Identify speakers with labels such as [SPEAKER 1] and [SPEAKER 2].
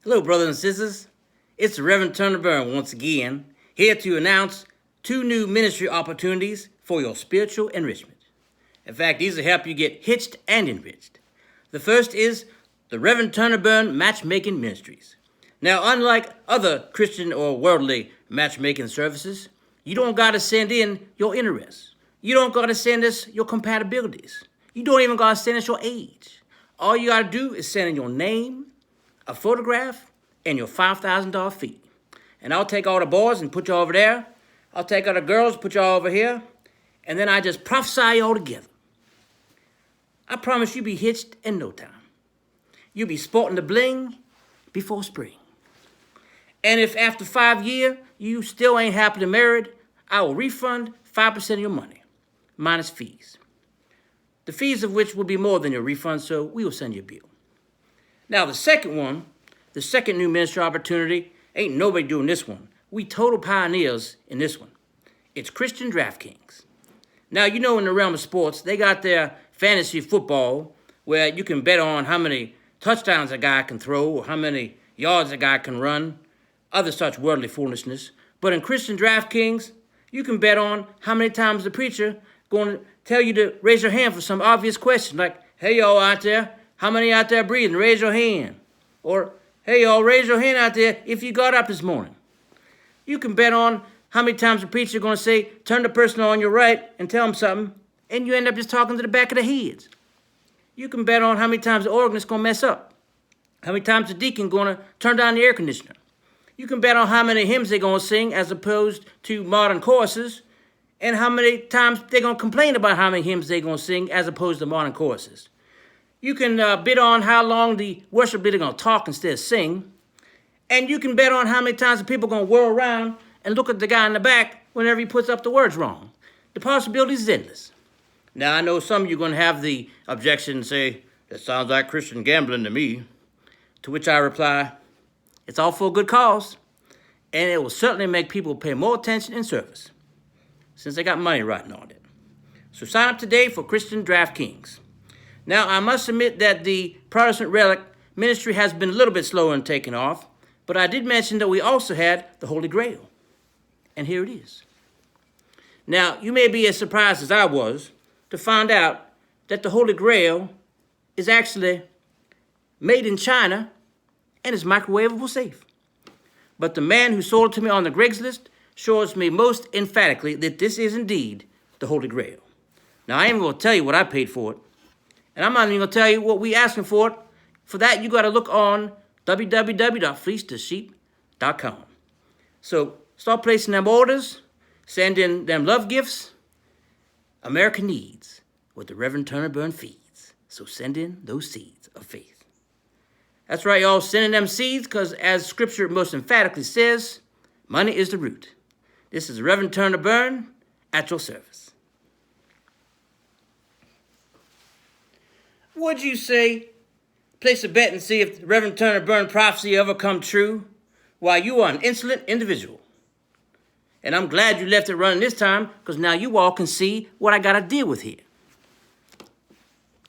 [SPEAKER 1] Hello, brothers and sisters. It's Reverend Turner Burn once again, here to announce 2 new ministry opportunities for your spiritual enrichment. In fact, these will help you get hitched and enriched. The first is the Reverend Turner Burn Matchmaking Ministries. Now, unlike other Christian or worldly matchmaking services, you don't got to send in your interests. You don't got to send us your compatibilities. You don't even got to send us your age. All you got to do is send in your name, a photograph, and your $5,000 fee. And I'll take all the boys and put you over there. I'll take all the girls, put you all over here. And then I just prophesy you all together. I promise you be hitched in no time. You'll be sporting the bling before spring. And if after 5 years you still ain't happily married, I will refund 5% of your money, minus fees. The fees of which will be more than your refund, so we will send you a bill. Now the second new ministry opportunity, ain't nobody doing this one. We total pioneers in this one. It's Christian DraftKings. Now, you know in the realm of sports, they got their fantasy football where you can bet on how many touchdowns a guy can throw or how many yards a guy can run, other such worldly foolishness. But in Christian DraftKings, you can bet on how many times the preacher going to tell you to raise your hand for some obvious question, like, hey, y'all out there, how many out there breathing? Raise your hand. Or, hey, y'all, raise your hand out there if you got up this morning. You can bet on how many times the preacher is going to say, turn the person on your right and tell them something, and you end up just talking to the back of the heads. You can bet on how many times the organist is going to mess up, how many times the deacon going to turn down the air conditioner. You can bet on how many hymns they're going to sing as opposed to modern choruses, and how many times they're going to complain about how many hymns they're going to sing as opposed to modern choruses. You can bet on how long the worship leader is going to talk instead of sing, and you can bet on how many times the people are going to whirl around and look at the guy in the back whenever he puts up the words wrong. The possibilities is endless. Now, I know some of you are going to have the objection and say, that sounds like Christian gambling to me. To which I reply, it's all for a good cause, and it will certainly make people pay more attention in service, since they got money riding on it. So sign up today for Christian DraftKings. Now, I must admit that the Protestant Relic ministry has been a little bit slower in taking off, but I did mention that we also had the Holy Grail. And here it is. Now, you may be as surprised as I was to find out that the Holy Grail is actually made in China and is microwavable safe. But the man who sold it to me on the Craigslist shows me most emphatically that this is indeed the Holy Grail. Now, I ain't going to tell you what I paid for it, and I'm not even going to tell you what we asking for it. For that, you got to look on www.fleecethesheep.com. So start placing them orders, send in them love gifts. America needs what the Reverend Turner Burn feeds. So send in those seeds of faith. That's right, y'all, send in them seeds because as Scripture most emphatically says, money is the root. This is Reverend Turner Burn at your service. Would you say, place a bet and see if the Reverend Turner Burn prophecy ever come true? Why, you are an insolent individual. And I'm glad you left it running this time, because now you all can see what I got to deal with here.